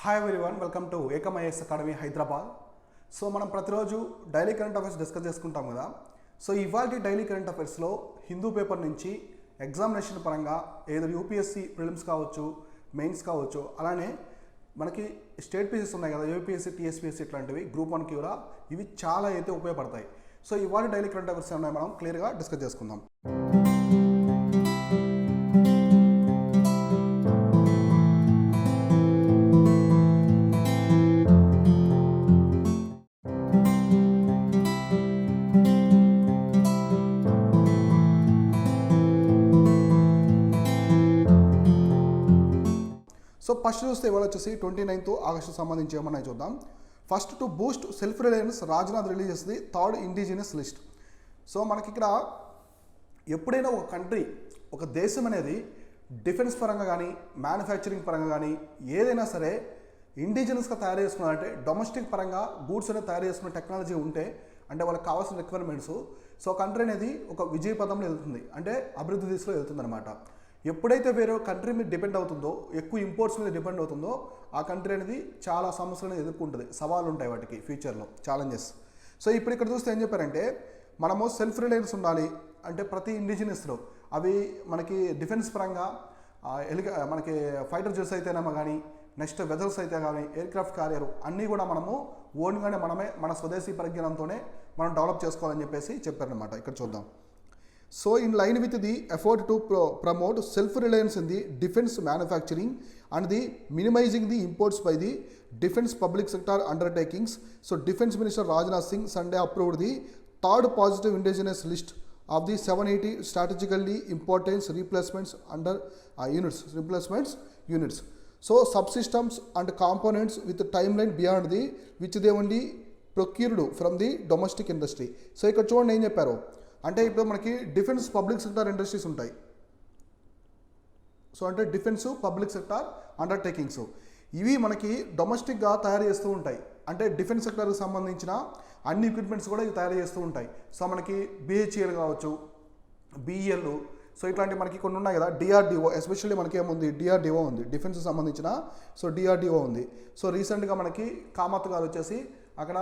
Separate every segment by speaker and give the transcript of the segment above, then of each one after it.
Speaker 1: Hi everyone, welcome to Ekam IAS academy Hyderabad. So మనం ప్రతిరోజు daily current affairs discuss చేసుకుంటాం కదా. సో ఇవాళ డైలీ కరెంట్ అఫైర్స్లో హిందూ పేపర్ నుంచి ఎగ్జామినేషన్ పరంగా ఏదో యూపీఎస్సీ ప్రిలిమ్స్ కావచ్చు, మెయిన్స్ కావచ్చు, అలానే మనకి స్టేట్ పీసెస్ ఉన్నాయి కదా, యూపీఎస్సీ, టీఎస్పీఎస్సీ ఇట్లాంటివి, గ్రూప్ 1కి కూడా ఇవి చాలా అయితే ఉపయోగపడతాయి. సో ఇవాళ డైలీ కరెంట్ అఫైర్స్ ఉన్నాయి, మనం క్లియర్గా డిస్కస్ చేసుకుందాం. సో ఫస్ట్ చూస్తే ఇవాళ వచ్చేసి 29th ఆగస్టు సంబంధించి ఏమన్నా చూద్దాం. First to Boost self Reliance, Rajnath release చేస్తుంది థర్డ్ ఇండిజినస్ లిస్ట్. సో మనకి ఇక్కడ ఎప్పుడైనా ఒక కంట్రీ, ఒక దేశం అనేది డిఫెన్స్ పరంగా కానీ మ్యానుఫ్యాక్చరింగ్ పరంగా కానీ ఏదైనా సరే ఇండిజినస్గా తయారు చేసుకున్నారంటే, డొమెస్టిక్ పరంగా గూడ్స్ అనేది తయారు చేసుకునే టెక్నాలజీ ఉంటే, అంటే వాళ్ళకి కావాల్సిన రిక్వైర్మెంట్స్, సో కంట్రీ అనేది ఒక విజయ పదంలో వెళ్తుంది, అంటే అభివృద్ధి దిశలో వెళ్తుంది అనమాట. ఎప్పుడైతే వేరే కంట్రీ మీద డిపెండ్ అవుతుందో, ఎక్కువ ఇంపోర్ట్స్ మీద డిపెండ్ అవుతుందో, ఆ కంట్రీ అనేది చాలా సమస్యలను ఎదుర్కొంటుంది, సవాళ్ళు ఉంటాయి వాటికి ఫ్యూచర్లో, ఛాలెంజెస్. సో ఇప్పుడు ఇక్కడ చూస్తే ఏం చెప్పారంటే, మనము సెల్ఫ్ రిలయన్స్ ఉండాలి అంటే ప్రతి ఇండిజినస్లో అవి మనకి డిఫెన్స్ పరంగా మనకి ఫైటర్ జెట్స్ అయితేనేమో కానీ, నెక్స్ట్ వెజల్స్ అయితే కానీ, ఎయిర్క్రాఫ్ట్ క్యారియర్ అన్నీ కూడా మనము ఓన్గానే మనమే మన స్వదేశీ పరిజ్ఞానంతోనే మనం డెవలప్ చేసుకోవాలని చెప్పేసి చెప్పారనమాట. ఇక్కడ చూద్దాం. So in line with the effort to promote self-reliance in the defense manufacturing and the minimizing the imports by the defense public sector undertakings, so Defense Minister Rajnath Singh Sunday approved the third positive indigenous list of the 780 strategically important replacements under units. So subsystems and components with the timeline beyond the which they only procured from the domestic industry. So ఇక్కడ చూడండి ఏం చెప్పారు అంటే, ఇప్పుడు మనకి defence public sector industries ఉంటాయి. So అంటే defence public sector undertakings ఇవి మనకి డొమెస్టిక్గా తయారు చేస్తూ ఉంటాయి. అంటే డిఫెన్స్ సెక్టార్కి సంబంధించిన అన్ని ఎక్విప్మెంట్స్ కూడా ఇవి తయారు చేస్తూ ఉంటాయి. సో మనకి బిహెచ్ఎల్ కావచ్చు, బిఈఎల్, సో ఇట్లాంటి మనకి కొన్ని ఉన్నాయి కదా. డిఆర్డిఓ, ఎస్పెషల్లీ మనకి ఏముంది, డిఆర్డిఓ ఉంది, డిఫెన్స్కి సంబంధించిన. సో డిఆర్డిఓ ఉంది. సో రీసెంట్గా మనకి కామత్ గారు వచ్చేసి అక్కడ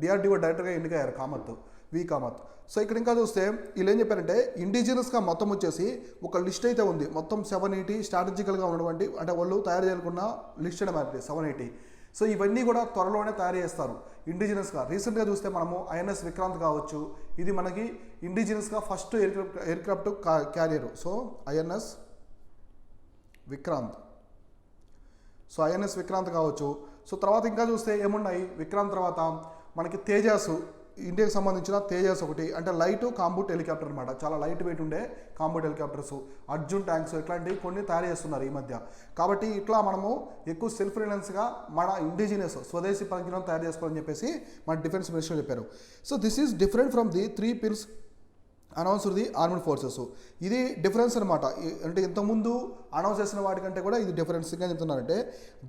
Speaker 1: డిఆర్డిఓ డైరెక్టర్గా ఎన్నికయ్యారు, వి కామత్. సో ఇక్కడ ఇంకా చూస్తే వీళ్ళు ఏం చెప్పారంటే, ఇండిజినస్గా మొత్తం వచ్చేసి ఒక లిస్ట్ అయితే ఉంది, మొత్తం 780 స్ట్రాటజికల్గా ఉన్నటువంటి, అంటే వాళ్ళు తయారు చేయాలనుకున్న లిస్ట్ అనేది 780. సో ఇవన్నీ కూడా త్వరలోనే తయారు చేస్తారు ఇండిజినస్గా. రీసెంట్గా చూస్తే మనము ఐఎన్ఎస్ విక్రాంత్ కావచ్చు, ఇది మనకి ఇండిజినస్గా first aircraft carrier. So INS Vikrant, so INS Vikrant కావచ్చు. సో తర్వాత ఇంకా చూస్తే ఏమున్నాయి, విక్రాంత్ తర్వాత మనకి తేజాస్, ఇండియాకి సంబంధించిన తేజాస్ ఒకటి, అంటే లైట్ కాంబూట్ హెలికాప్టర్ అనమాట, చాలా లైట్ వెయిట్ ఉండే కాంబూట్ హెలికాప్టర్స్, అర్జున్ ట్యాంక్స్, ఇట్లాంటివి కొన్ని తయారు చేస్తున్నారు ఈ మధ్య. కాబట్టి ఇట్లా మనము ఎక్కువ సెల్ఫ్ రిలయన్స్గా మన ఇండిజినస్ స్వదేశీ పరిజ్ఞానం తయారు చేసుకోవాలని చెప్పేసి మన డిఫెన్స్ మినిస్టర్ చెప్పారు. So this is different from the 3 pills announced the armed forces. ఇది డిఫరెన్స్ అనమాట. అంటే ఇంతకుముందు అనౌన్స్ చేసిన వాటికంటే కూడా ఇది డిఫరెన్స్. ఇంకా చెప్తున్నారంటే,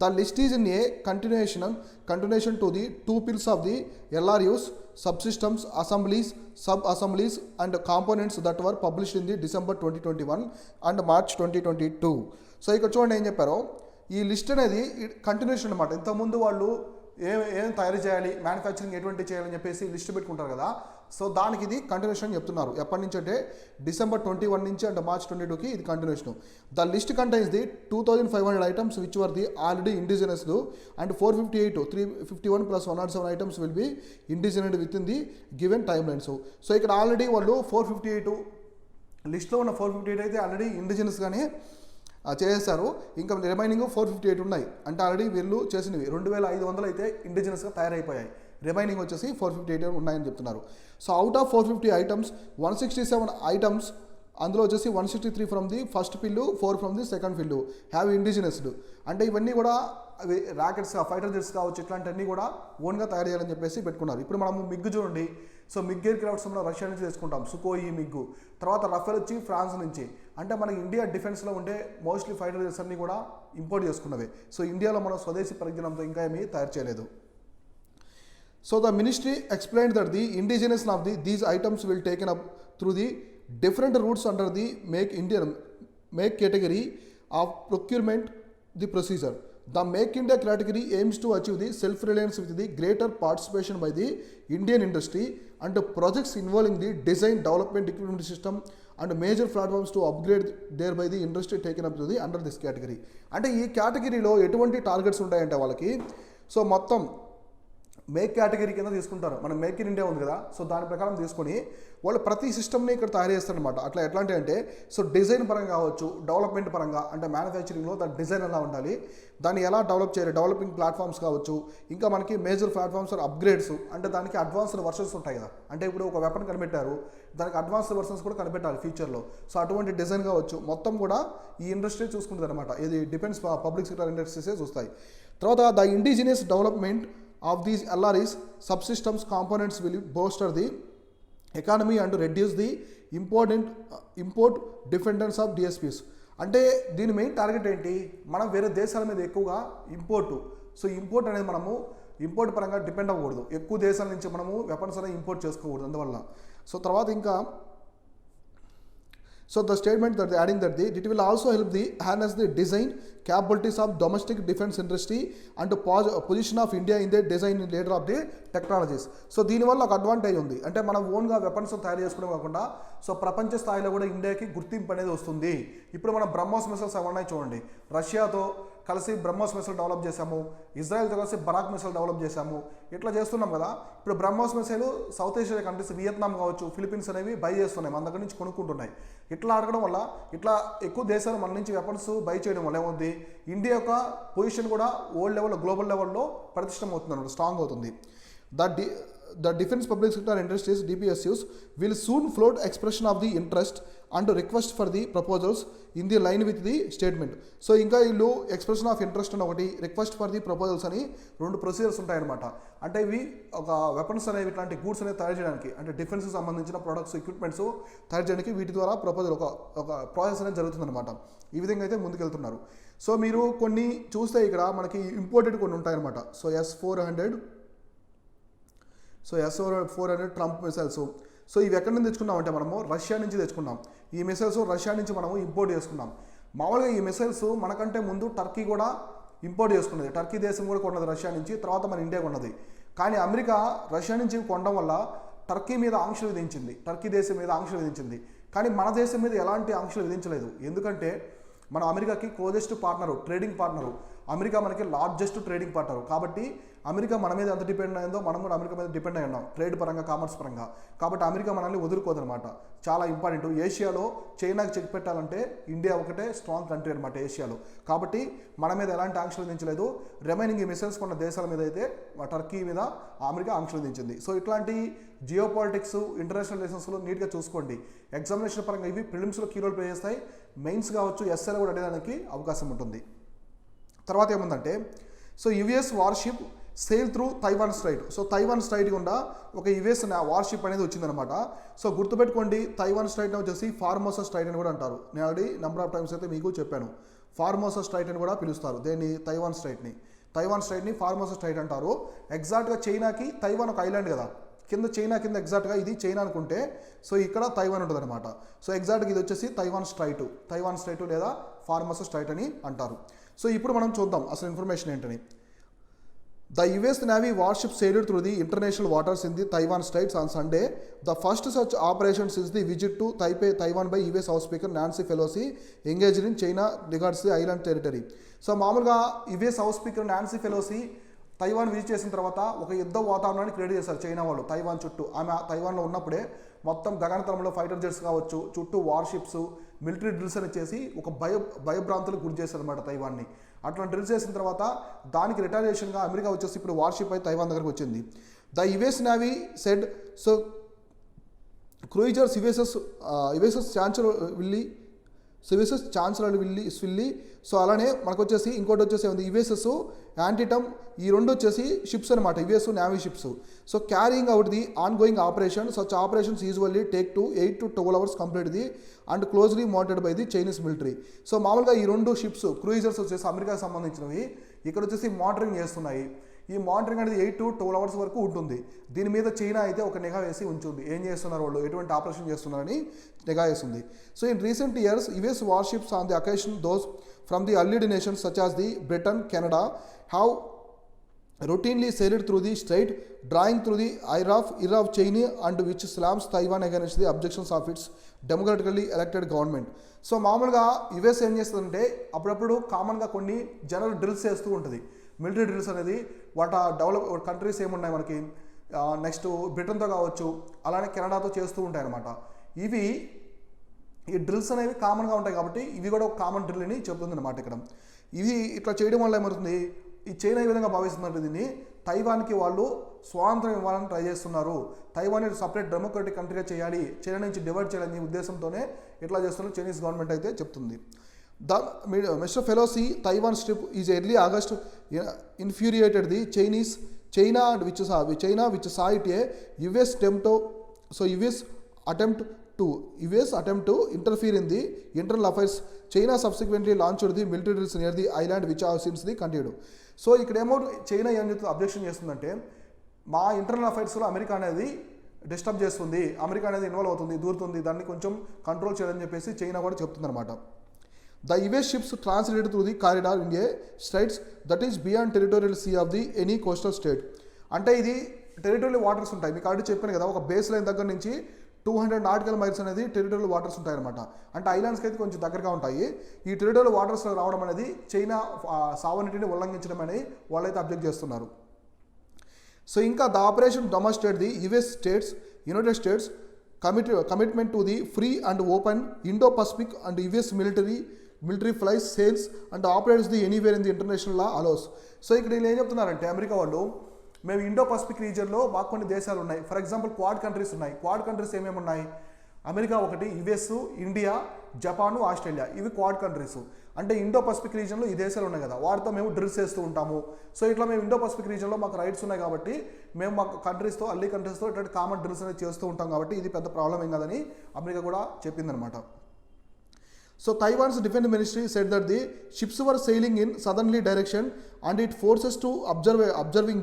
Speaker 1: the list is in a continuation to the 2 piles of the LRUs, subsystems, assemblies, sub-assemblies and components that were published in the December 2021 and March 2022. So ఇక్కడ చూడండి ఏం చెప్పారో, ఈ లిస్ట్ అనేది కంటిన్యూషన్ అనమాట. ఇంతకుముందు వాళ్ళు ఏం తయారు చేయాలి, మ్యానుఫ్యాక్చరింగ్ ఎటువంటి చేయాలని చెప్పేసి లిస్ట్ పెట్టుకుంటారు కదా. సో దానికి ఇది కంటిన్యూషన్ చెప్తున్నారు. ఎప్పటి నుంచి అంటే December 21 నుంచి అంటే March 22కి ఇది continuation. The list contains the 2500 items which were the already indigenous and 458, 351 + 107 items will be indigenised with in the given time lines. So ఇక్కడ ఆల్రెడీ వాళ్ళు 458 లిస్ట్లో ఉన్న 458 అయితే ఆల్రెడీ ఇండిజినస్గానే చేసేస్తారు. ఇంకా రిమైనింగ్ 458 ఉన్నాయి, అంటే ఆల్రెడీ వీళ్ళు చేసినవి 2500 అయితే ఇండిజినస్గా తయారైపోయాయి. రిమైనింగ్ వచ్చేసి 458 ఉన్నాయని చెప్తున్నారు. So out of 450 items 167 items, అందులో వచ్చేసి 163 ఫ్రమ్ ది ఫస్ట్ పిల్లు, 4 ఫ్రమ్ ది సెకండ్ పిల్లు హ్యావ్ ఇండిజినస్డ్. అంటే ఇవన్నీ కూడా అవి రాకెట్స్, ఫైటర్ జెట్స్ కావచ్చు, ఇట్లాంటివన్నీ కూడా ఓన్గా తయారు చేయాలని చెప్పేసి పెట్టుకున్నారు. ఇప్పుడు మనము మిగ్గు చూడండి. సో మిగ్ ఎయిర్ క్రాఫ్ట్స్ మనం రష్యా నుంచి తెచ్చుకుంటాం, సుకోయి మిగ్గు. తర్వాత రఫేల్ వచ్చి ఫ్రాన్స్ నుంచి. అంటే మనకి ఇండియా డిఫెన్స్లో ఉండే మోస్ట్లీ ఫైటర్ జెట్స్ అన్నీ కూడా ఇంపోర్ట్ చేసుకున్నవే. సో ఇండియాలో మనం స్వదేశీ పరిజ్ఞానంతో ఇంకా ఏమీ తయారు చేయలేదు. So the ministry explained that the indigenous of these items will taken up through the different routes under the make category of procurement the procedure. The Make India category aims to achieve the self-reliance with the greater participation by the Indian industry and projects involving the design, development, equipment system and major platforms to upgrade thereby the industry taken up to the under this category. అంటే ఈ కేటగిరీలో ఎటువంటి targets ఉంటాయంటే వాళ్ళకి, so మొత్తం make category కింద తీసుకుంటారు. మనం మేక్ ఇన్ ఇండియా ఉంది కదా, సో దాని ప్రకారం తీసుకొని వాళ్ళు ప్రతి సిస్టమ్ని ఇక్కడ తయారు చేస్తారనమాట. అట్లా ఎట్లాంటి అంటే, సో డిజైన్ పరంగా కావచ్చు, డెవలప్మెంట్ పరంగా అంటే మ్యానుఫ్యాక్చరింగ్లో దాని డిజైన్ ఎలా ఉండాలి, దాన్ని ఎలా డెవలప్ చేయాలి, డెవలపింగ్ ప్లాట్ఫామ్స్ కావచ్చు, ఇంకా మనకి మేజర్ ప్లాట్ఫామ్స్ ఆర్ అప్గ్రేడ్స్ అంటే దానికి అడ్వాన్స్డ్ వర్షన్స్ ఉంటాయి కదా. అంటే ఇప్పుడు ఒక వెపన్ కనిపెట్టారు, దానికి అడ్వాన్స్డ్ వర్షన్స్ కూడా కనిపెట్టాలి ఫ్యూచర్లో. సో అటువంటి డిజైన్ కావచ్చు మొత్తం కూడా ఈ ఇండస్ట్రీ చూసుకుంటుంది అనమాట. ఇది డిఫెన్స్ పబ్లిక్ సెక్టర్ ఇండస్ట్రీసే చూస్తాయి. తర్వాత the indigenous development of these LREs subsystems components will bolster the economy and reduce the import dependence of DSPs. అంటే దీని మెయిన్ టార్గెట్ ఏంటి, మనం వేరే దేశాల మీద ఎక్కువగా ఇంపోర్ట్ అనేది మనము ఇంపోర్ట్ పరంగా డిపెండ్ అవ్వకూడదు. ఎక్కువ దేశాల నుంచి మనము వెపన్స్ అనేది ఇంపోర్ట్ చేసుకోకూడదు అందువల్ల. సో తర్వాత ఇంకా so the statement that adding that it will also help the harness the design capabilities of domestic defense industry and position of India in the design leader of the technologies. So దీనివల్ల ఒక advantage ఉంది. అంటే మనం ఓన్గా weapons తయారు చేసుకోవడం కాకుండా so ప్రపంచ స్థాయిలో కూడా ఇండియాకి గుర్తింపు అనేది వస్తుంది. ఇప్పుడు మనం బ్రహ్మోస్ మిసైల్స్ అవన్నీ చూడండి, రష్యాతో కలిసి బ్రహ్మోస్ మిసైల్ డెవలప్ చేశాము, ఇజ్రాయెల్తో కలిసి బరాక్ మిసైల్ డెవలప్ చేశాము, ఇట్లా చేస్తున్నాం కదా. ఇప్పుడు BrahMos missile south Asia countries Vietnam కావచ్చు, ఫిలిపీన్స్ అనేవి బై చేస్తున్నాయి, మన దగ్గర నుంచి కొనుక్కుంటున్నాయి. ఇట్లా అడగడం వల్ల ఇట్లా ఎక్కువ దేశాలు మన నుంచి వెపన్స్ బై చేయడం వల్ల ఏమవుతుంది, ఇండియా యొక్క పొజిషన్ కూడా వరల్డ్ లెవెల్లో గ్లోబల్ లెవెల్లో ప్రతిష్టం అవుతుంది అన్నమాట, స్ట్రాంగ్ అవుతుంది. The Defense Public Sector Industries DPSUs will soon float expression of the interest and request for the proposals in the line with the statement. So ఇంకా వీళ్ళు ఎక్స్ప్రెషన్ ఆఫ్ ఇంట్రెస్ట్ అని ఒకటి, request for the proposals అని 2 procedures ఉంటాయన్నమాట. అంటే ఇవి ఒక weapons అనేవి ఇట్లాంటి గూడ్స్ అనేవి తయారు చేయడానికి, అంటే డిఫెన్స్కి సంబంధించిన ప్రొడక్ట్స్ ఎక్విప్మెంట్స్ తయారు చేయడానికి వీటి ద్వారా ప్రపోజల్ ఒక ప్రాసెస్ అనేది జరుగుతుందన్నమాట. ఈ విధంగా అయితే ముందుకెళ్తున్నారు. సో మీరు కొన్ని చూస్తే ఇక్కడ మనకి ఇంపోర్టెడ్ కొన్ని ఉంటాయన్నమాట. So S-400 Trump missiles. So ఇవి ఎక్కడి నుంచి తెచ్చుకున్నాం అంటే మనము రష్యా నుంచి తెచ్చుకున్నాం. ఈ మిసైల్స్ రష్యా నుంచి మనము ఇంపోర్ట్ చేసుకున్నాం. మామూలుగా ఈ మిసైల్స్ మనకంటే ముందు టర్కీ కూడా ఇంపోర్ట్ చేసుకున్నది, టర్కీ దేశం కూడా కొన్నది రష్యా నుంచి, తర్వాత మన ఇండియా కొన్నది. కానీ అమెరికా రష్యా నుంచి కొనడం వల్ల టర్కీ మీద ఆంక్షలు విధించింది, టర్కీ దేశం మీద ఆంక్షలు విధించింది. కానీ మన దేశం మీద ఎలాంటి ఆంక్షలు విధించలేదు. ఎందుకంటే మనం అమెరికాకి closest partner, trading partner. America మనకి లార్జెస్ట్ ట్రేడింగ్ పార్ట్నర్. కాబట్టి అమెరికా మన మీద ఎంత డిపెండ్ అయిందో మనం కూడా అమెరికా మీద డిపెండ్ అయి ఉన్నాం, ట్రేడ్ పరంగా, కామర్స్ పరంగా. కాబట్టి అమెరికా మనల్ని వదులుకోదనమాట. చాలా ఇంపార్టెంట్. ఏషియాలో చైనాకి చెక్ పెట్టాలంటే ఇండియా ఒకటే స్ట్రాంగ్ కంట్రీ అనమాట ఏషియాలో. కాబట్టి మన మీద ఎలాంటి ఆంక్షలు విధించలేదు. రిమైనింగ్ ఈ మిసైల్స్ కొన్న దేశాల మీద అయితే టర్కీ మీద అమెరికా ఆంక్షలు విధించింది. సో ఇట్లాంటి జియో పాలిటిక్స్, ఇంటర్నేషనల్ రిలేషన్స్లో నీట్గా చూసుకోండి. ఎగ్జామినేషన్ పరంగా ఇవి ప్రిలిమ్స్లో కీ రోల్ ప్లే చేస్తాయి, మెయిన్స్ కావచ్చు, ఎస్ఏలో కూడా అడగడానికి అవకాశం ఉంటుంది. తర్వాత ఏముందంటే, so US worship SAIL through Taiwan straight. So Taiwan straight గుండా ఒక యుఎస్ వార్షిప్ అనేది వచ్చిందనమాట. సో గుర్తుపెట్టుకోండి, తైవాన్ స్ట్రైట్ వచ్చేసి ఫార్మోసా స్ట్రైట్ అని కూడా అంటారు. నేను ఆల్రెడీ నెంబర్ ఆఫ్ టైమ్స్ అయితే మీకు చెప్పాను. ఫార్మోసా స్ట్రైట్ అని కూడా పిలుస్తారు దేన్ని, తైవాన్ స్ట్రైట్ని ఫార్మోసా స్ట్రైట్ అంటారు. ఎగ్జాక్ట్గా చైనాకి తైవాన్ ఒక ఐలాండ్ కదా, కింద చైనా కింద ఎగ్జాక్ట్గా ఇది చైనా అనుకుంటే, సో ఇక్కడ తైవాన్ ఉంటుంది అనమాట. సో ఎగ్జాక్ట్గా ఇది వచ్చేసి తైవాన్ స్ట్రైట్ లేదా ఫార్మోసా స్ట్రైట్ అని అంటారు. సో ఇప్పుడు మనం చూద్దాం అసలు ఇన్ఫర్మేషన్ ఏంటని. The US Navy warship sailed through the international waters in the Taiwan Straits on Sunday, the first such operation since the visit to Taipei, Taiwan by US House Speaker Nancy Pelosi engaged in China regards the island territory. So మామూలుగా US house speaker Nancy Pelosi Taiwan visit చేసిన తర్వాత ఒక యుద్ధ వాతావరణాన్ని create చేశారు China వాళ్ళు Taiwan చుట్టూ. ఆమె తైవాన్లో ఉన్నప్పుడే మొత్తం గగనతలంలో ఫైటర్ జెట్స్ కావచ్చు, చుట్టూ వార్షిప్స్, మిలిటరీ డ్రిల్స్ అని చేసి ఒక భయభ్రాంతులకు గురి చేశారు అనమాట తైవాన్ని. అట్లా డ్రిల్స్ చేసిన తర్వాత దానికి రిటాలియేషన్గా అమెరికా వచ్చేసి ఇప్పుడు వార్షిప్ అయితే తైవాన్ దగ్గరకు వచ్చింది. The US navy said so cruisers USS Chancellorsville. So అలానే మనకు వచ్చేసి ఇంకోటి వచ్చేసి ఉంది యుఎస్ఎస్ యాంటీటమ్. ఈ రెండు వచ్చేసి షిప్స్ అనమాట, US navy ships. So carrying out the on going operation. Such operations usually take to 8 to 12 hours complete the and closely monitored by the Chinese military. So మామూలుగా ఈ రెండు షిప్స్ క్రూయిజర్స్ వచ్చేసి అమెరికాకి సంబంధించినవి ఇక్కడ వచ్చేసి మానిటరింగ్ చేస్తున్నాయి. ఈ మానిటరింగ్ అనేది 8 to 12 అవర్స్ వరకు ఉంటుంది. దీని మీద చైనా అయితే ఒక నిఘా వేసి ఉంచుంది. ఏం చేస్తున్నారు వాళ్ళు, ఎటువంటి ఆపరేషన్ చేస్తున్నారని నిఘా వేస్తుంది. So in recent years US warships on the occasion those from the allied nations such as the Britain, Canada have routinely sailed through the strait, drawing through the ire of China and which slams Taiwan against the objections of its democratically elected government. So మామూలుగా US ఏం చేస్తుందంటే అప్పుడప్పుడు కామన్గా కొన్ని general drills చేస్తూ ఉంటుంది. Military drills అనేది వాటి డెవలప్ కంట్రీస్ ఏమున్నాయి మనకి, నెక్స్ట్ బ్రిటన్తో కావచ్చు, అలానే కెనడాతో చేస్తూ ఉంటాయి అన్నమాట. ఇవి ఈ డ్రిల్స్ అనేవి కామన్గా ఉంటాయి కాబట్టి ఇవి కూడా ఒక కామన్ డ్రిల్ అని చెప్తుంది అనమాట. ఇక్కడ ఇవి ఇట్లా చేయడం వల్ల ఏమవుతుంది, ఈ చైనా ఈ విధంగా భావిస్తున్నట్టు దీన్ని తైవాన్కి వాళ్ళు స్వాతంత్రం ఇవ్వాలని ట్రై చేస్తున్నారు. తైవాన్ సపరేట్ డెమోక్రటిక్ కంట్రీగా చేయాలి, చైనా నుంచి డివైడ్ చేయాలనే ఉద్దేశంతోనే ఇట్లా చేస్తున్నారు చైనీస్ గవర్నమెంట్ అయితే చెప్తుంది. Mister Pelosi Taiwan trip is early August infuriated the China which saw it a US attempt to interfere in the internal affairs. China subsequently launched the military drills near the island which have since continued. So ఇక్కడేమో China ఏం చెప్తుంది, objection చేస్తుందంటే మా internal అఫైర్స్లో America అనేది disturb చేస్తుంది, America అనేది involve అవుతుంది, దూరుతుంది, దాన్ని కొంచెం కంట్రోల్ చేయాలని చెప్పేసి చైనా కూడా చెప్తుందన్నమాట. The US ships translated through the corridor in a straits that is beyond territorial sea of the any coastal state. అంటే ఇది టెరిటోరియల్ వాటర్స్ ఉంటాయి, మీకు ఆల్రెడీ చెప్పాను కదా, ఒక బేస్ లైన్ దగ్గర నుంచి 200 నాటికల్ మైల్స్ అనేది టెరిటోరియల్ వాటర్స్ ఉంటాయన్నమాట. అంటే ఐలాండ్స్కి అయితే కొంచెం దగ్గరగా ఉంటాయి. ఈ టెరిటోరియల్ వాటర్స్లో రావడం అనేది చైనా సావనిటీని ఉల్లంఘించడం అని వాళ్ళైతే అబ్జెక్ట్ చేస్తున్నారు. సో ఇంకా the operation demonstrate the United states commitment to the free and open Indo Pacific and US military flies sales and operates the anywhere in the international law allows. So ఇక్కడ వీళ్ళు ఏం చెప్తున్నారంటే America వాళ్ళు, మేము Indo Pacific రీజియన్లో మాకు కొన్ని దేశాలు ఉన్నాయి. ఫర్ ఎగ్జాంపుల్ క్వాడ్ కంట్రీస్ ఉన్నాయి. క్వాడ్ కంట్రీస్ ఏమేమి ఉన్నాయి, అమెరికా ఒకటి, యుఎస్, ఇండియా, జపాను, ఆస్ట్రేలియా, ఇవి క్వాడ్ కంట్రీస్. అంటే ఇండో పసిఫిక్ రీజియన్లో ఈ దేశాలు ఉన్నాయి కదా, వాటితో మేము డ్రిల్స్ చేస్తూ ఉంటాము. సో ఇట్లా మేము ఇండో పసిఫిక్ రీజియన్లో మాకు రైట్స్ ఉన్నాయి కాబట్టి మేము మా కంట్రీస్తో అన్ని కంట్రీస్తో ఇట్లాంటి కామన్ డ్రిల్స్ అనేది చేస్తూ ఉంటాం కాబట్టి ఇది పెద్ద ప్రాబ్లం ఏం కాదని అమెరికా కూడా చెప్పిందనమాట. So Taiwan's defense ministry said that the ships were sailing in southerly direction and it forces to observing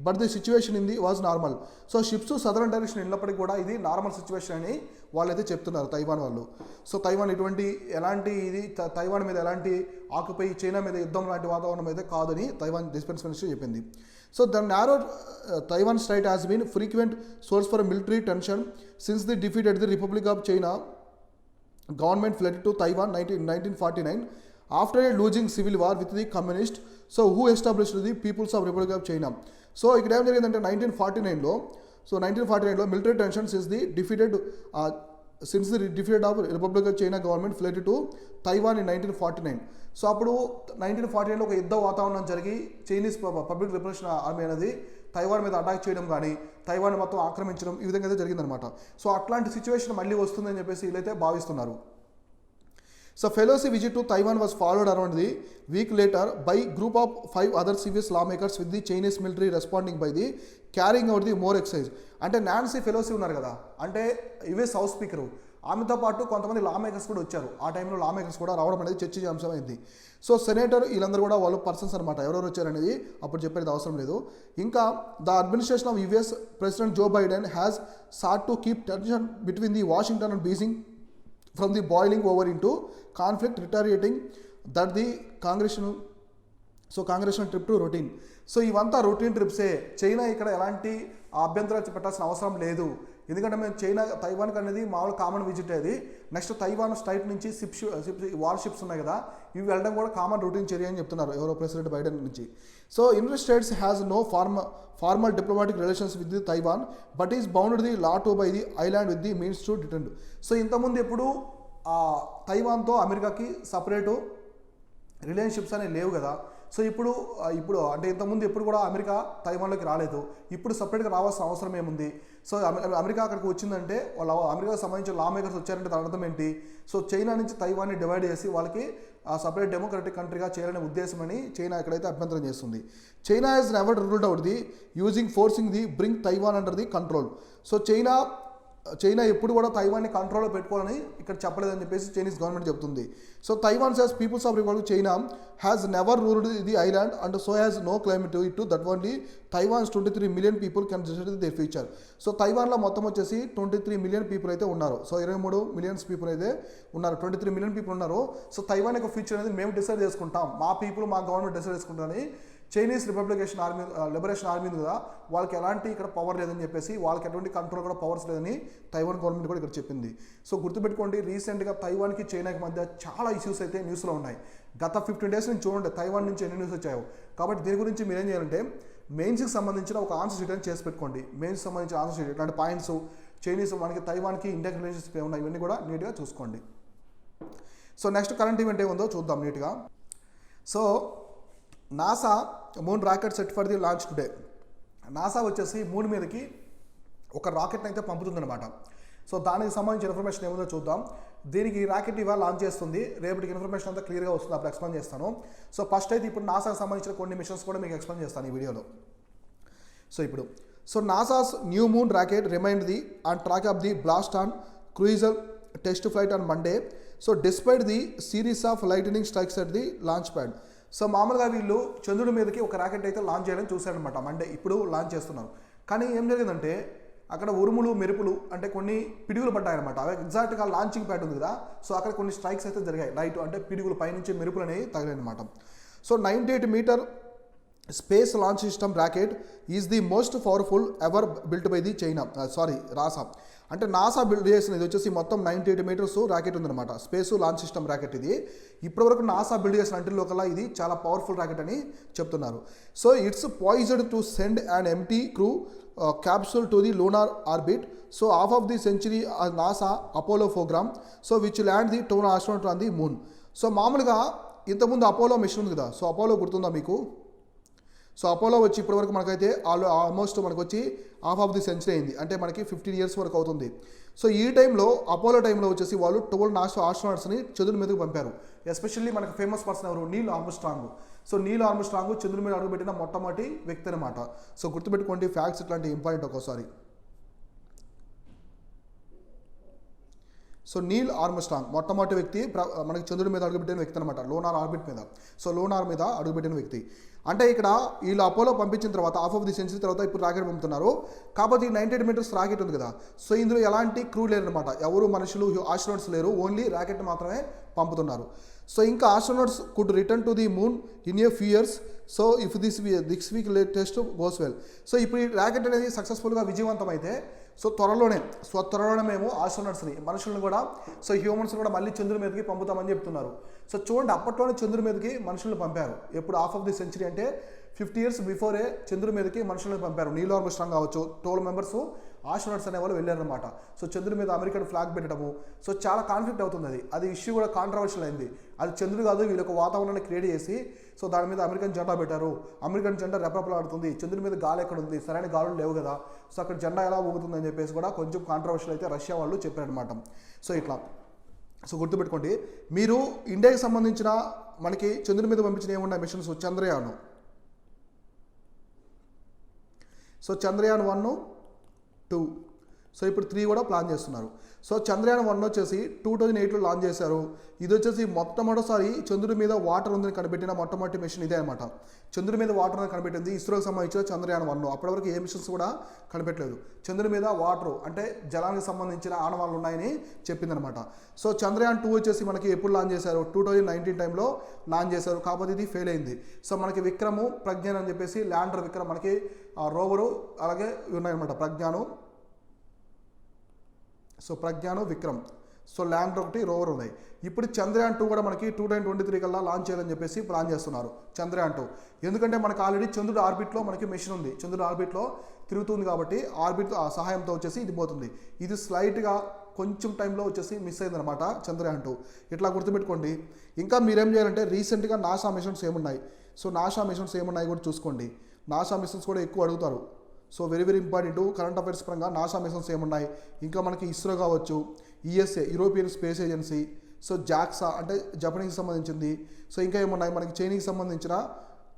Speaker 1: but the situation in the was normal. So ships southern direction వెళ్ళినప్పటికీ కూడా ఇది normal situation అని వాళ్ళైతే చెప్తున్నారు Taiwan వాళ్ళు. So Taiwan ఎలాంటి ఇది Taiwan మీద ఎలాంటి ఆకుపై చైనా మీద యుద్ధం లాంటి వాతావరణం అయితే కాదని తైవాన్ డిఫెన్స్ మినిస్ట్రీ చెప్పింది. So the narrow Taiwan strait has been frequent source for military tension since the defeat at the Republic of China. Government fled to Taiwan 1949 after a losing civil war with the communists. So who established the People's of Republic of China. So ఇక్కడ ఏం జరిగిందంటే 1949లో military tension since the defeated of Republic of China government fled to Taiwan in 1949. So అప్పుడు 1949లో ఒక యుద్ధ వాతావరణం జరిగి చైనీస్ పబ్లిక్ లిబరేషన్ ఆర్మీ అనేది తైవాన్ మీద అటాక్ చేయడం కానీ తైవాన్ మొత్తం ఆక్రమించడం ఈ విధంగా అయితే జరిగిందనమాట. సో అట్లాంటి సిచ్యువేషన్ మళ్ళీ వస్తుందని చెప్పేసి వీళ్ళైతే భావిస్తున్నారు. So Pelosi visit to Taiwan was followed around the week later by group of 5 other సివియస్ law makers with the Chinese military responding by the carrying out the more exercise. అంటే Nancy Pelosi ఉన్నారు కదా, అంటే US house speaker, ఆమెతో పాటు కొంతమంది లా makers కూడా వచ్చారు. ఆ టైంలో లా మేకర్స్ కూడా రావడం అనేది చర్చించాంశమైంది. సో సెనేటర్ వీళ్ళందరూ కూడా వాళ్ళు పర్సన్స్ అనమాట, ఎవరెవరు వచ్చారనేది అప్పుడు చెప్పేది అవసరం లేదు. ఇంకా the administration of US president Joe Biden has sought to keep tension between the Washington and Beijing from the boiling over in to conflict reiterating that the congressional trip to routine. So ఇవంతా routine ట్రిప్సే. China ఇక్కడ ఎలాంటి అభ్యంతరాలు పెట్టాల్సిన అవసరం లేదు, ఎందుకంటే మేము తైవాన్కి అనేది మామూలు కామన్ విజిట్ అది. నెక్స్ట్ తైవాన్ స్ట్రైట్ నుంచి వార్ షిప్స్ ఉన్నాయి కదా, ఇవి వెళ్ళడం కూడా కామన్ రొటీన్ చర్య అని చెప్తున్నారు ఎవరో ప్రెసిడెంట్ బైడెన్ నుంచి. So United States has no formal diplomatic relations with the Taiwan but is bounded the law to by the island with the means to defend. సో ఇంతకుముందు ఎప్పుడు తైవాన్తో అమెరికాకి సపరేటు రిలేషన్షిప్స్ అనేవి లేవు కదా. సో ఇప్పుడు అంటే ఇంతకుముందు ఎప్పుడు కూడా అమెరికా తైవాన్లోకి రాలేదు, ఇప్పుడు సపరేట్గా రావాల్సిన అవసరం ఏముంది. సో అమెరికా అక్కడికి వచ్చిందంటే వాళ్ళ అమెరికాకు సంబంధించిన లా మేకర్స్ వచ్చారంటే దాని అర్థం ఏంటి, సో చైనా నుంచి తైవాన్ని డివైడ్ చేసి వాళ్ళకి సపరేట్ డెమోక్రటిక్ కంట్రీగా చేయాలనే ఉద్దేశమని చైనా ఎక్కడైతే అభ్యంతరం చేస్తుంది. China has never ruled out the using forcing the bring Taiwan under the control. So China China ఎప్పుడు కూడా తైవాన్ని కంట్రోల్లో పెట్టుకోవాలని ఇక్కడ చెప్పలేదని చెప్పేసి చైనీస్ గవర్నమెంట్ చెప్తుంది. So Taiwan says People's of Republic China has never ruled the island and so has no claim to it that only Taiwan's 23 million people can decide their future. So తైవాన్లో మొత్తం వచ్చేసి 23 million people అయితే ఉన్నారు. So 23 millions people అయితే ఉన్నారు, 23 million people ఉన్నారు. So Taiwan యొక్క future అనేది మేము డిసైడ్ చేసుకుంటాం, మా పీపుల్ మా గవర్నమెంట్ డిసైడ్ చేసుకుంటామని చైనీస్ లిబరేషన్ ఆర్మీ ఉంది కదా, వాళ్ళకి ఎలాంటి ఇక్కడ పవర్ లేదని చెప్పేసి, వాళ్ళకి ఎటువంటి కంట్రోల్ కూడా పవర్స్ లేదని తైవాన్ గవర్నమెంట్ కూడా ఇక్కడ చెప్పింది. సో గుర్తుపెట్టుకోండి, రీసెంట్గా తైవాన్కి చైనాకి మధ్య చాలా ఇష్యూస్ అయితే న్యూస్లో ఉన్నాయి. గత 15 డేస్ నుంచి చూడండి తైవాన్ నుంచి ఎన్ని న్యూస్ వచ్చాయో. కాబట్టి దీని గురించి మీరు ఏం చేయాలంటే మెయిన్స్కి సంబంధించిన ఒక ఆన్సర్ షీట్ అని చేసి పెట్టుకోండి. మెయిన్స్ సంబంధించిన ఆన్సర్ షీట్ ఇట్లాంటి పాయింట్స్, చైనీస్ మనకి తైవాన్కి ఇండియాకి రిలేషన్షిప్ ఏమున్నాయి ఇవన్నీ కూడా నీట్గా చూసుకోండి. సో నెక్స్ట్ కరెంట్ ఈవెంట్ ఏముందో చూద్దాం నీట్గా. So NASA moon rocket set for the launch today. NASA వచ్చేసి మూన్ మీదకి ఒక రాకెట్ని అయితే పంపుతుందన్నమాట. సో దానికి సంబంధించిన ఇన్ఫర్మేషన్ ఏముందో చూద్దాం. దీనికి రాకెట్ ఇవాళ లాంచ్ చేస్తుంది, రేపటికి ఇన్ఫర్మేషన్ అంతా క్లియర్గా వస్తుంది, అప్పుడు ఎక్స్ప్లెయిన్ చేస్తాను. సో ఫస్ట్ అయితే ఇప్పుడు నాసాకి సంబంధించిన కొన్ని మిషన్స్ కూడా మీకు ఎక్స్ప్లెయిన్ చేస్తాను ఈ వీడియోలో. So NASA's new moon rocket remained the on track of the blast on cruiser test flight on Monday. So despite the series of lightning strikes at the launch pad. So మామూలుగా వీళ్ళు చంద్రుడి మీదకి ఒక rocket అయితే launch చేయాలని చూశారనమాట Monday, ఇప్పుడు launch చేస్తున్నారు. కానీ ఏం జరిగిందంటే అక్కడ ఉరుములు మెరుపులు అంటే కొన్ని పిడుగులు పడ్డాయన్నమాట. అవి ఎగ్జాక్ట్గా లాంచింగ్ ప్యాడ్ ఉంది కదా, సో అక్కడ కొన్ని స్ట్రైక్స్ అయితే జరిగాయి, లైట్ అంటే పిడుగులు పైనుంచి మెరుపులు అనేవి తగిలాయి అనమాట. So 98 metre space launch system rocket is the most powerful ever built by the NASA. అంటే నాసా బిల్డ్ చేసిన ఇది వచ్చేసి మొత్తం 98 మీటర్స్ రాకెట్ ఉందన్నమాట, స్పేస్ లాంచ్ సిస్టమ్ రాకెట్ ఇది. ఇప్పటివరకు నాసా బిల్డ్ చేసిన అంటిల్లో కల్లా ఇది చాలా పవర్ఫుల్ రాకెట్ అని చెప్తున్నారు. So it's poised to send and empty crew capsule to the lunar orbit. So half of the century NASA Apollo programme so which land the 2 astronaut on the moon. So మామూలుగా ఇంతకుముందు Apollo machine ఉంది కదా, so Apollo గుర్తుందా మీకు? So Apollo వచ్చి ఇప్పటివరకు మనకైతే almost మనకు వచ్చి హాఫ్ ఆఫ్ ది సెంచరీ అయింది, అంటే మనకి 15 ఇయర్స్ వరకు అవుతుంది. సో ఈ టైంలో అపోలో టైంలో వచ్చేసి వాళ్ళు 12 ఆస్ట్రోనాట్స్ని చంద్రుడి మీదకి పంపారు. ఎస్పెషల్లీ మనకు ఫేమస్ పర్సన్ ఎవరు? Neel Armstrong. So Neel Armstrong చంద్రుడి మీద అడుగుపెట్టిన మొట్టమొదటి వ్యక్తి అనమాట. సో గుర్తుపెట్టుకోండి ఫ్యాక్ట్స్ ఇట్లాంటి ఇంపార్టెంట్ ఒక్కోసారి. సో నీల్ ఆర్మ్స్ట్రాంగ్ మొట్టమొదటి వ్యక్తి మనకి చంద్రుడి మీద అడుగుపెట్టిన వ్యక్తి అనమాట, లోనార్ ఆర్బిట్ మీద. సో లోనార్ మీద అడుగుపెట్టిన వ్యక్తి. అంటే ఇక్కడ వీళ్ళు అపోలో పంపించిన తర్వాత హాఫ్ ఆఫ్ ది సెంచరీ తర్వాత ఇప్పుడు రాకెట్ పంపుతున్నారు. కాబట్టి 98 మీటర్స్ రాకెట్ ఉంది కదా, సో ఇందులో ఎలాంటి క్రూ లేరనమాట, ఎవరు మనుషులు ఆస్ట్రోనాట్స్ లేరు, ఓన్లీ రాకెట్ మాత్రమే పంపుతున్నారు. సో ఇంకా astronauts could return to the moon in a few years. So if this week test goes well. So ఇప్పుడు ఈ రాకెట్ అనేది సక్సెస్ఫుల్గా విజయవంతం అయితే సో త్వరలోనే మేము ఆస్ట్రోనాట్స్ని మనుషులను కూడా సో హ్యూమన్స్ కూడా మళ్ళీ చంద్రుడి మీదకి పంపుతామని చెప్తున్నారు. సో చూడండి అప్పట్లోనే చంద్రుడి మీదకి మనుషులను పంపారు. ఎప్పుడు హాఫ్ ఆఫ్ ది సెంచరీ అంటే 50 ఇయర్స్ బిఫోరే చంద్రుడి మీదకి మనుషులను పంపారు. నీల్ ఆర్మ్స్ట్రాంగ్ కావచ్చు, 12 మెంబర్స్ ఆస్ట్రోనాట్స్ అనే వాళ్ళు వెళ్ళారనమాట. సో చంద్రుడి మీద అమెరికన్ ఫ్లాగ్ పెట్టడము, సో చాలా కాన్ఫ్లిక్ట్ అవుతుంది. అది ఇష్యూ కూడా కాంట్రవర్షియల్ అయింది. అది చంద్రుడు కాదు, వీళ్ళొక వాతావరణాన్ని క్రియేట్ చేసి సో దాని మీద అమెరికన్ జెండా పెట్టారు. అమెరికన్ జెండా రెపరెపలాడుతుంది, చంద్రుడి మీద గాలి ఎక్కడ ఉంది, సరైన గాలులు లేవు కదా, సో అక్కడ జెండా ఎలా ఊగుతుంది అని చెప్పేసి కూడా కొంచెం కాంట్రవర్షియల్ అయితే రష్యా వాళ్ళు చెప్పారనమాట. సో ఇట్లా సో గుర్తుపెట్టుకోండి, మీరు ఇండియాకి సంబంధించిన మనకి చంద్రుడి మీద పంపించిన ఏమున్నాయి machines? Chandrayaan. So Chandrayaan 1, 2, so ఇప్పుడు 3 కూడా ప్లాన్ చేస్తున్నారు. సో చంద్రయాన్ 1 వచ్చేసి 2008లో లాంచ్ చేశారు. ఇది వచ్చేసి మొట్టమొదటిసారి చంద్రుడి మీద వాటర్ ఉందని కనిపెట్టిన మొట్టమొదటి మిషన్ ఇదే అనమాట. చంద్రుడి మీద వాటర్ అని కనిపెట్టింది ఇస్రోకి సంబంధించిన చంద్రయాన్ 1. అప్పటివరకు ఏ మిషన్స్ కూడా కనిపెట్టలేదు. చంద్రుడి మీద వాటర్ అంటే జలానికి సంబంధించిన ఆనవాళ్ళు ఉన్నాయని చెప్పిందనమాట. సో చంద్రయాన్ 2 వచ్చేసి మనకి ఎప్పుడు లాంచ్ చేశారు? 2019 టైంలో లాంచ్ చేశారు. కాకపోతే ఇది ఫెయిల్ అయింది. సో మనకి విక్రము, ప్రజ్ఞాన్ అని చెప్పేసి ల్యాండర్ విక్రమ్ మనకి రోవరు అలాగే ఉన్నాయన్నమాట. ప్రజ్ఞాను విక్రమ్, సో ల్యాండర్ ఒకటి, రోవర్ ఉన్నాయి. ఇప్పుడు చంద్రయాన్ 2 కూడా మనకి 2023 కల్లా లాంచ్ చేయాలని చెప్పేసి ప్లాన్ చేస్తున్నారు చంద్రయాన్ 2. ఎందుకంటే మనకు ఆల్రెడీ చంద్రుడు ఆర్బిట్లో మనకి మిషన్ ఉంది, చంద్రుడు ఆర్బిట్లో తిరుగుతుంది కాబట్టి ఆర్బిట్ సహాయంతో వచ్చేసి ఇది పోతుంది. ఇది స్లైట్గా కొంచెం టైంలో వచ్చేసి మిస్ అయిందనమాట చంద్రయాన్ 2. ఇట్లా గుర్తుపెట్టుకోండి. ఇంకా మీరేం చేయాలంటే రీసెంట్గా నాసా మిషన్స్ ఏమున్నాయి, సో నాసా మిషన్స్ ఏమున్నాయి కూడా చూసుకోండి. నాసా మిషన్స్ కూడా ఎక్కువ అడుగుతారు. So very important current affairs పరంగా నాసా మిషన్స్ ఏమున్నాయి, ఇంకా మనకి ఇస్రో కావచ్చు, ESA European space agency, so JAXA అంటే జపనీస్కి సంబంధించింది. సో ఇంకా ఏమున్నాయి మనకి చైనాకి సంబంధించిన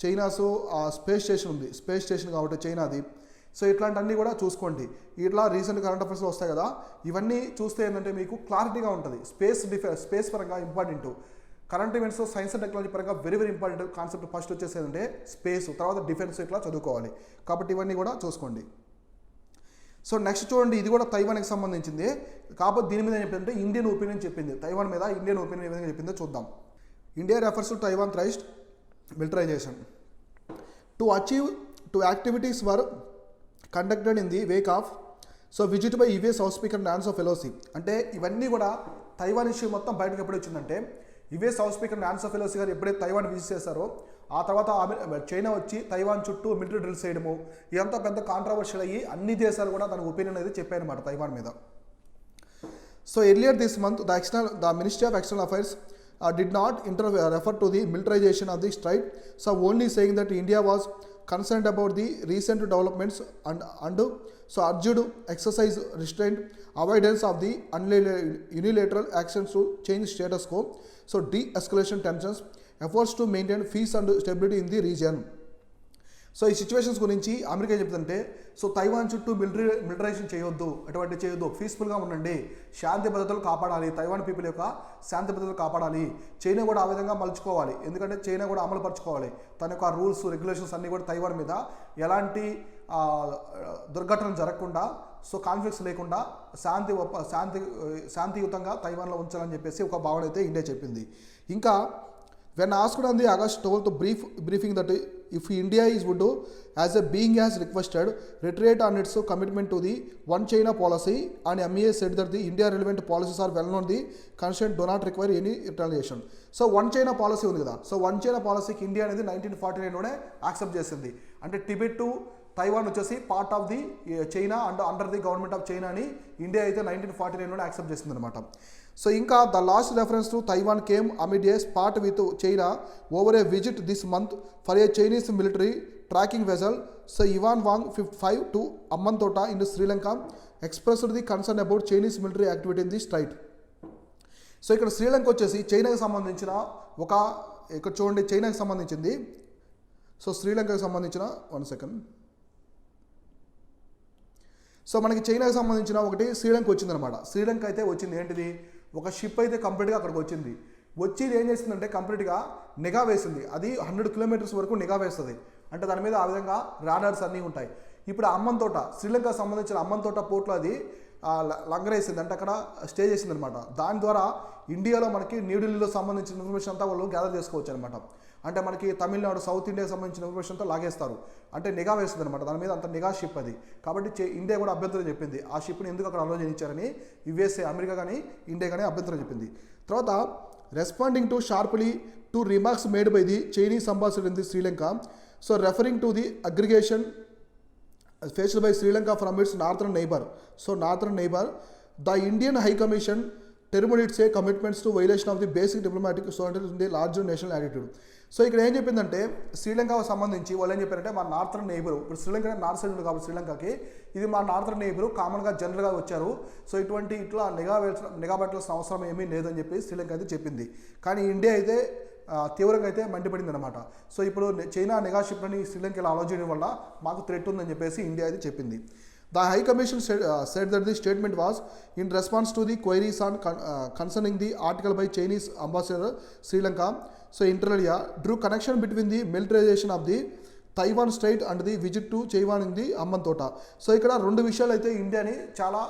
Speaker 1: చైనాస్ స్పేస్ స్టేషన్ ఉంది, స్పేస్ స్టేషన్ కాబట్టి చైనాది. సో ఇట్లాంటివన్నీ కూడా చూసుకోండి. ఇట్లా రీసెంట్ కరెంట్ అఫైర్స్లో వస్తాయి కదా, ఇవన్నీ చూస్తే ఏంటంటే మీకు క్లారిటీగా ఉంటుంది. స్పేస్ పరంగా important, current events science and technology పరంగా very very important concept. First వచ్చేసి ఏంటంటే స్పేస్, తర్వాత డిఫెన్స్, ఇట్లా చదువుకోవాలి. కాబట్టి ఇవన్నీ కూడా చూసుకోండి. సో నెక్స్ట్ చూడండి, ఇది కూడా తైవాన్కి సంబంధించింది. కాకపోతే దీని మీద ఏం చెప్పిందంటే ఇండియన్ ఒపీనియన్ చెప్పింది. తైవాన్ మీద ఇండియన్ ఒపీనియన్ ఏ విధంగా చెప్పిందో చూద్దాం. India refers to Taiwan strait militarisation to achieve to activities were conducted in the wake of so visit by US house speaker Nancy Pelosi. అంటే ఇవన్నీ కూడా తైవాన్ ఇష్యూ మొత్తం బయటకు ఎప్పుడు వచ్చిందంటే US house speaker Nancy Pelosi గారు ఎప్పుడైతే Taiwan visit చేశారో ఆ తర్వాత చైనా వచ్చి తైవాన్ చుట్టూ మిలిటరీ డ్రిల్స్ చేయడము, ఇదంతా పెద్ద కాంట్రవర్షియల్ అయ్యి అన్ని దేశాలు కూడా తన ఒపీనియన్ అనేది చెప్పాయన్నమాట తైవాన్ మీద. So earlier this month the ministry of external affairs did not refer to the militarization of the strait, so only saying that India was concerned about the recent developments and so urged exercise restraint, avoidance of the unilateral actions to change status quo, so de-escalation tensions, efforts to maintain peace and stability in the region. So ఈ situations గురించి America చెప్తుంటే so Taiwan చుట్టూ militarisation చేయొద్దు, అటువంటి చేయొద్దు, పీస్ఫుల్గా ఉండండి, శాంతి భద్రతలు కాపాడాలి, తైవాన్ పీపుల్ యొక్క శాంతి భద్రతలు కాపాడాలి, చైనా కూడా ఆ విధంగా మలుచుకోవాలి, ఎందుకంటే చైనా కూడా అమలు పరచుకోవాలి తన యొక్క రూల్స్ రెగ్యులేషన్స్ అన్నీ కూడా తైవాన్ మీద ఎలాంటి దుర్ఘటనలు జరగకుండా, సో కాన్ఫ్లిక్ట్స్ లేకుండా శాంతియుతంగా తైవాన్లో ఉంచాలని చెప్పేసి ఒక భావన అయితే ఇండియా చెప్పింది. ఇంకా when asked on the August 12th briefing that if India would as a being has requested reiterate on its commitment to the one China policy, and MEA said that the India relevant policies are well known, the consent do not require any retaliation. So one China policy ఉంది కదా, so one China పాలసీకి India అనేది 1949లోనే accept చేసింది. అంటే Tibet Taiwan వచ్చేసి part of the China and under the government of China అని India అయితే 1949లోనే యాక్సెప్ట్ చేసింది అనమాట. సో ఇంకా the last reference to Taiwan came amid a spat with China over a visit this month for a Chinese military tracking vessel. So Yuan Wang 55 to అమ్మన్తోట in Sri Lanka expressed the concern about Chinese military activity in the straight. So ఇక్కడ శ్రీలంక వచ్చేసి చైనాకి సంబంధించిన ఇక్కడ చూడండి చైనాకి సంబంధించింది. So శ్రీలంకకి సంబంధించిన 1 second. So మనకి చైనాకి సంబంధించిన ఒకటి శ్రీలంక వచ్చిందనమాట. శ్రీలంక అయితే వచ్చింది ఏంటిది, ఒక షిప్ అయితే కంప్లీట్గా అక్కడికి వచ్చింది. వచ్చి ఏం చేసిందంటే కంప్లీట్గా నిఘా వేసింది. అది 100 కిలోమీటర్స్ వరకు నిఘా వేస్తుంది. అంటే దాని మీద ఆ విధంగా రాడార్స్ అన్నీ ఉంటాయి. ఇప్పుడు అమ్మన్తోట శ్రీలంకకు సంబంధించిన అమ్మన్తోట పోర్ట్లో అది లంగరేసింది, అంటే అక్కడ స్టే చేసింది అనమాట. దాని ద్వారా ఇండియాలో మనకి న్యూఢిల్లీలో సంబంధించిన ఇన్ఫర్మేషన్ అంతా వాళ్ళు గ్యాదర్ చేసుకోవచ్చు అనమాట. అంటే మనకి తమిళనాడు సౌత్ ఇండియాకి సంబంధించిన ఇన్ఫర్మేషన్ అంతా లాగేస్తారు, అంటే నిఘా వేస్తుంది అనమాట. దాని మీద అంత నిఘా షిప్ అది. కాబట్టి ఇండియా కూడా అభ్యంతరం చెప్పింది ఆ షిప్ని ఎందుకు అక్కడ అలో చేయించారని. యుఎస్ఏ అమెరికా కానీ ఇండియా కానీ అభ్యంతరం చెప్పింది. తర్వాత responding to sharply to remarks made by the Chinese ambassador in the Sri Lanka, so referring to the aggregation faced by Sri Lanka from its northern neighbor. So northern neighbor, the Indian High Commission termed its commitments to violation of the basic diplomatic sovereignty in the larger national attitude. So ఇక్కడ ఏం చెప్పిందంటే శ్రీలంకకు సంబంధించి వాళ్ళు ఏం చెప్పారంటే మా northern neighbour, ఇప్పుడు Sri Lanka north side ఉంది కాబట్టి శ్రీలంకకి ఇది మా నార్థర్న్ నేబర్, కామన్గా జనరల్గా వచ్చారు, సో ఇట్లా నిఘా పెట్టాల్సిన అవసరం ఏమీ లేదని చెప్పి శ్రీలంక అయితే చెప్పింది. కానీ ఇండియా అయితే తీవ్రంగా అయితే మండిపడింది అనమాట. సో ఇప్పుడు చైనా నిఘా షిప్లని శ్రీలంకలో అలో చేయడం వల్ల మాకు థ్రెట్ ఉందని చెప్పేసి ఇండియా అయితే చెప్పింది. The high commission said that the statement was in response to the queries on concerning the article by Chinese ambassador Sri Lanka. So inter alia drew connection between the militarization of the Taiwan Strait and the visit to Taiwan in the Hambantota. So ఇక్కడ రెండు విషయాలు అయితే ఇండియాని చాలా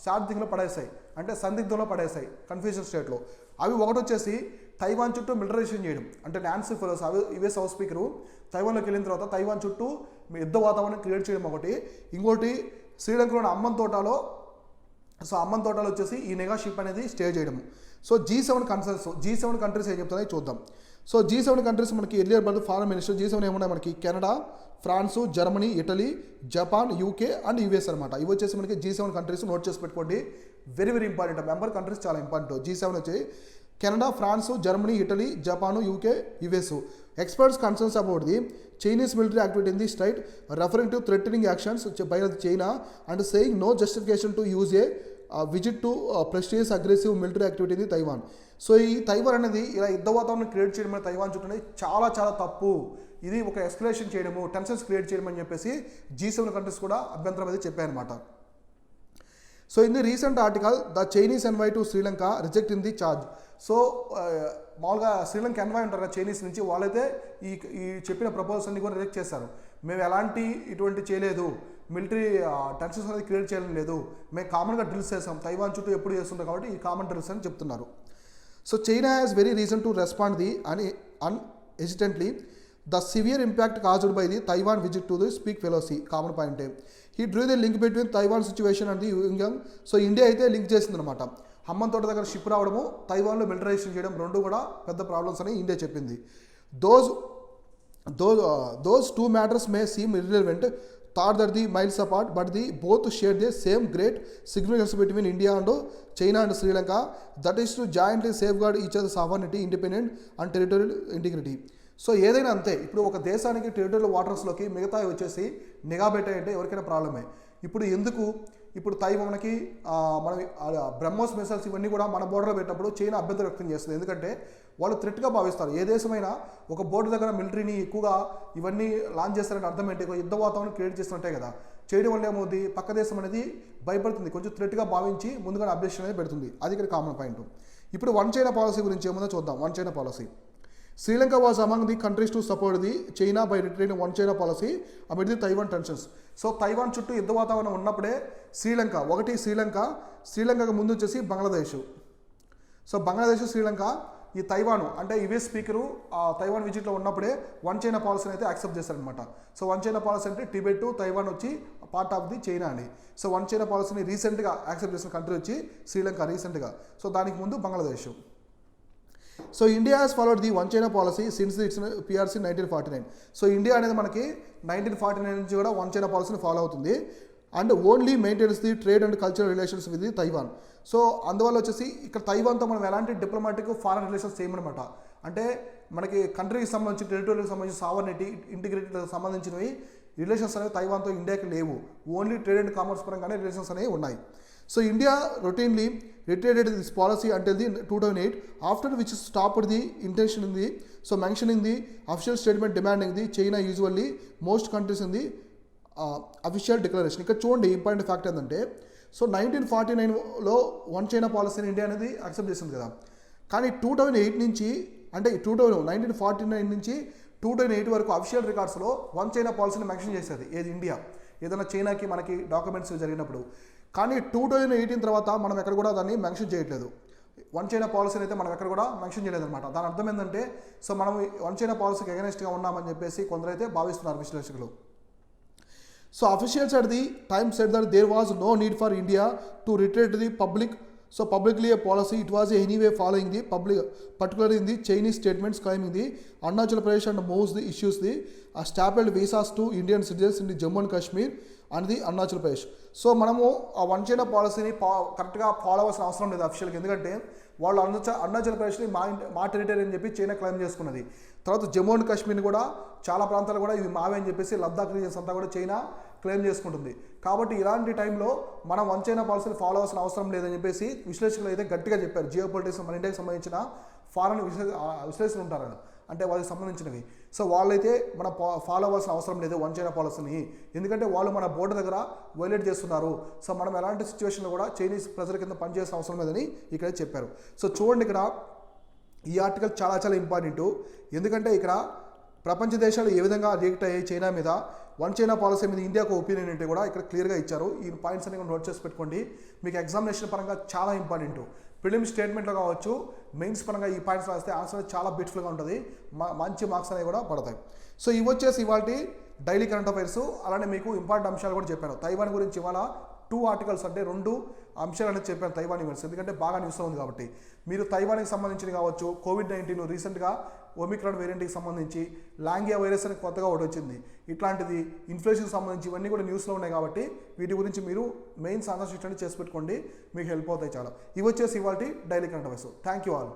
Speaker 1: సాధింగ్లో పడేసాయి, అంటే సందిగ్ధంలో పడేసాయి confusion స్టేట్లో. అవి ఒకటి వచ్చేసి తైవాన్ చుట్టూ మిలిటరైజేషన్ చేయడం, అంటే Nancy Pelosi US house speaker తైవాన్లోకి వెళ్ళిన తర్వాత తైవాన్ చుట్టూ యుద్ధ వాతావరణం క్రియేట్ చేయడం ఒకటి. ఇంకోటి శ్రీలంకలోని అమ్మన్తోటలో వచ్చేసి ఈ నిఘా షిప్ అనేది స్టే చేయడం. సో G7 కంట్రీస్ ఏం చెప్తున్నాయి చూద్దాం. సో G7 కంట్రీస్ మనకి earlier birth foreign minister G7 ఏమున్నాయి మనకి Canada, France, Germany, Italy, Japan, UK and US అనమాట. ఇవి వచ్చేసి మనకి G7 కంట్రీస్ నోట్ చేసి పెట్టుకోండి, very very important. Member countries చాలా ఇంపార్టెంట్. G7 వచ్చి Canada, France, Germany, Italy, Japan, UK, US. Experts concerns about the Chinese military activity in the strait, referring to threatening actions by China and saying no justification to use a visit to prestigious aggressive military activity in the Taiwan. So ఈ Taiwan అనేది ఇలా యుద్ధ వాతావరణం create చేయడం అనేది Taiwan చుట్టూ చాలా చాలా తప్పు. ఇది ఒక ఎస్కలేషన్ చేయడము, టెన్షన్స్ క్రియేట్ చేయడం అని చెప్పేసి G7 కంట్రీస్ కూడా అభ్యంతరం అయితే చెప్పాయన్నమాట. So in the recent article the Chinese envoy to Sri Lanka reject in the charge. So మామూలుగా శ్రీలంక ఎన్వై ఉంటారు కదా చైనీస్ నుంచి, వాళ్ళైతే ఈ చెప్పిన ప్రపోజల్స్ అన్ని కూడా రిజెక్ట్ చేశారు. మేము ఎలాంటి ఇటువంటి చేయలేదు, మిలిటరీ టెన్షన్స్ అనేది క్రియేట్ చేయడం లేదు, మేము కామన్గా డ్రిల్స్ చేసాం, తైవాన్ చుట్టూ ఎప్పుడు చేస్తుంటాం కాబట్టి ఈ కామన్ డ్రిల్స్ అని చెప్తున్నారు. So China has very reason to respond the unhesitantly the severe impact caused by the Taiwan visit to the speak Pelosi. Common పాయింటే he drew the link between Taiwan situation and the Pyongyang. So India అయితే link చేసిందనమాట. హమ్మన్ తోట దగ్గర ship రావడము, తైవాన్లో militarisation చేయడం రెండు కూడా పెద్ద ప్రాబ్లమ్స్ అని ఇండియా చెప్పింది. those two matters may seem irrelevant, thought that the miles apart, but the both share the same great significance between India and China and Sri Lanka, that is to jointly safeguard each other's sovereignty, independence and territorial integrity. So ఏదైనా అంతే, ఇప్పుడు ఒక దేశానికి territorial వాటర్స్లోకి మిగతా వచ్చేసి నిఘా పెట్టాయంటే ఎవరికైనా ప్రాబ్లమే. ఇప్పుడు తైవాన్కి మనం బ్రహ్మోస్ మిసైల్స్ ఇవన్నీ కూడా మన బోర్డర్లో పెట్టినప్పుడు చైనా అభ్యంతరం వ్యక్తం చేస్తుంది. ఎందుకంటే వాళ్ళు థ్రెట్గా భావిస్తారు. ఏ దేశమైనా ఒక బోర్డర్ దగ్గర మిలిటరీని ఎక్కువగా ఇవన్నీ లాంచ్ చేస్తారంటే అర్థం ఏంటి, యుద్ధ వాతావరణం క్రియేట్ చేస్తున్నట్టే కదా. చేయడం వల్ల ఏమవుతుంది, పక్క దేశం అనేది భయపడుతుంది, కొంచెం థ్రెట్గా భావించి ముందుగా అబ్జెక్షన్ అనేది పెడుతుంది. అది ఇక్కడ కామన్ పాయింట్. ఇప్పుడు వన్ చైనా పాలసీ గురించి ఏముందో చూద్దాం. One China policy. Sri Lanka was among the countries to support the China by retaining one China policy amid the Taiwan tensions. So Taiwan చుట్టూ యుద్ధ వాతావరణం ఉన్నప్పుడే శ్రీలంకకు ముందు వచ్చేసి బంగ్లాదేశ్. సో బంగ్లాదేశ్, శ్రీలంక, ఈ తైవాన్ అంటే యుఎస్ స్పీకరు తైవాన్ విజిట్లో ఉన్నప్పుడే వన్ చైనా పాలసీని అయితే యాక్సెప్ట్ చేశారనమాట. సో వన్ చైనా పాలసీ అంటే టిబెట్, తైవాన్ వచ్చి పార్ట్ ఆఫ్ ది చైనా అని. సో వన్ చైనా పాలసీని రీసెంట్గా యాక్సెప్ట్ చేసిన కంట్రీ వచ్చి శ్రీలంక రీసెంట్గా. సో దానికి ముందు Bangladesh. So India has followed the one China policy since it's PRC 1949. So India అనేది మనకి 1949 నుంచి కూడా వన్ చైనా పాలసీని ఫాలో అవుతుంది. And only maintains the trade and cultural relations with the Taiwan. So అందువల్ల వచ్చేసి ఇక్కడ తైవాన్తో మనం ఎలాంటి డిప్లొమాటిక్ ఫారెన్ రిలేషన్స్ చేయమన్నమాట. అంటే మనకి కంట్రీకి సంబంధించి టెరిటోరియల్కి సంబంధించి సావర్నిటీ, ఇంటిగ్రిటీకి సంబంధించినవి రిలేషన్స్ అనేవి తైవాన్తో ఇండియాకి లేవు. ఓన్లీ ట్రేడ్ అండ్ కామర్స్ పరంగానే రిలేషన్స్ అనేవి ఉన్నాయి. So India routinely reiterated this policy until the 2008, after which stopped the intention in the mentioning the official statement demanding the China usually most countries in the official declaration. ఇక్కడ చూడండి important fact ఏంటంటే, so 1949లో one China పాలసీని India అనేది accept చేసింది కదా. కానీ 2008 నుంచి అంటే 1949 నుంచి 2008 వరకు అఫీషియల్ రికార్డ్స్లో వన్ చైనా పాలసీని మెన్షన్ చేసేది ఏది ఇండియా, ఏదైనా చైనాకి మనకి డాక్యుమెంట్స్ జరిగినప్పుడు. కానీ 2018 తర్వాత మనం ఎక్కడ కూడా దాన్ని మెన్షన్ చేయట్లేదు. వన్ చైనా పాలసీని అయితే మనం ఎక్కడ కూడా మెన్షన్ చేయలేదన్నమాట. దాని అర్థం ఏంటంటే, సో మనం వన్ చైనా పాలసీకి అగెనెస్ట్గా ఉన్నామని చెప్పేసి కొందరైతే భావిస్తున్నారు విశ్లేషకులు. So officials at the time said that there was no need for India to retreat the publicly a policy. It was anyway following the public, particularly in the Chinese statements claiming the Arunachal Pradesh and moves the issues the stapled visas to Indian citizens in the Jammu and Kashmir and the Arunachal Pradesh. So మనము ఆ one China పాలసీని కరెక్ట్గా follow అవ్వాల్సిన అవసరం లేదు అఫీషియల్గా. ఎందుకంటే వాళ్ళు అరుణాచల్ ప్రదేశ్ని మా టెరిటరీ అని చెప్పి చైనా క్లెయిమ్ చేసుకున్నది. తర్వాత జమ్మూ అండ్ కాశ్మీర్ని కూడా చాలా ప్రాంతాలు కూడా ఇవి మావే అని చెప్పేసి లద్దాఖ్ రీజన్స్ అంతా కూడా చైనా క్లెయిమ్ చేసుకుంటుంది. కాబట్టి ఇలాంటి టైంలో మనం వన్ చైనా పాలసీని ఫాలో అవ్వాల్సిన అవసరం లేదని చెప్పేసి విశ్లేషకులు అయితే గట్టిగా చెప్పారు. జియో పొలిటిక్స్ మన ఇండియాకి సంబంధించిన ఫారెన్ విశ్లేషకులు ఉంటారు, అంటే వాళ్ళకి సంబంధించినవి. సో వాళ్ళైతే మనం ఫాలో అవ్వాల్సిన అవసరం లేదు వన్ చైనా పాలసీని, ఎందుకంటే వాళ్ళు మన బోర్డర్ దగ్గర వైలేట్ చేస్తున్నారు. సో మనం ఎలాంటి సిచ్యువేషన్లో కూడా చైనీస్ ప్రజల కింద పనిచేయాల్సిన అవసరం లేదని ఇక్కడ చెప్పారు. సో చూడండి, ఇక్కడ ఈ ఆర్టికల్ చాలా చాలా ఇంపార్టెంట్. ఎందుకంటే ఇక్కడ ప్రపంచ దేశాలు ఏ విధంగా రియాక్ట్ అయ్యాయి చైనా మీద, వన్ చైనా పాలసీ మీద ఇండియాకు ఒపీనియన్ ఏంటి కూడా ఇక్కడ క్లియర్గా ఇచ్చారు. ఈ పాయింట్స్ అన్ని నోట్ చేసి పెట్టుకోండి, మీకు ఎగ్జామినేషన్ పరంగా చాలా ఇంపార్టెంట్. ప్రిలిమ్ స్టేట్మెంట్లో కావచ్చు, మెయిన్స్ పరంగా ఈ పాయింట్స్ రాస్తే ఆన్సర్ చాలా బ్యూటిఫుల్గా ఉంటుంది, మంచి మార్క్స్ అనేవి కూడా పడతాయి. సో ఇవి వచ్చేసి ఇవాళ డైలీ కరెంట్ అఫైర్స్. అలానే మీకు ఇంపార్టెంట్ అంశాలు కూడా చెప్పాను. తైవాన్ గురించి ఇవాళ 2 ఆర్టికల్స్ అంటే 2 అంశాలు అనేది చెప్పాను తైవాన్ ఈవెంట్స్, ఎందుకంటే బాగా న్యూస్లో ఉంది కాబట్టి. మీరు తైవాన్కి సంబంధించి కావచ్చు, కోవిడ్-19 రీసెంట్గా ఒమిక్రాన్ వేరియంట్కి సంబంధించి, లాంగియా వైరస్ అని కొత్తగా ఒకటి వచ్చింది, ఇట్లాంటిది ఇన్ఫ్లుయెన్స్కి సంబంధించి ఇవన్నీ కూడా న్యూస్లో ఉన్నాయి. కాబట్టి వీటి గురించి మీరు మెయిన్స్ ఆన్సర్ షీట్ అనేది చేసి పెట్టుకోండి, మీకు హెల్ప్ అవుతాయి చాలా. ఇవి వచ్చేసి ఇవాళ daily current affairs. Thank you all.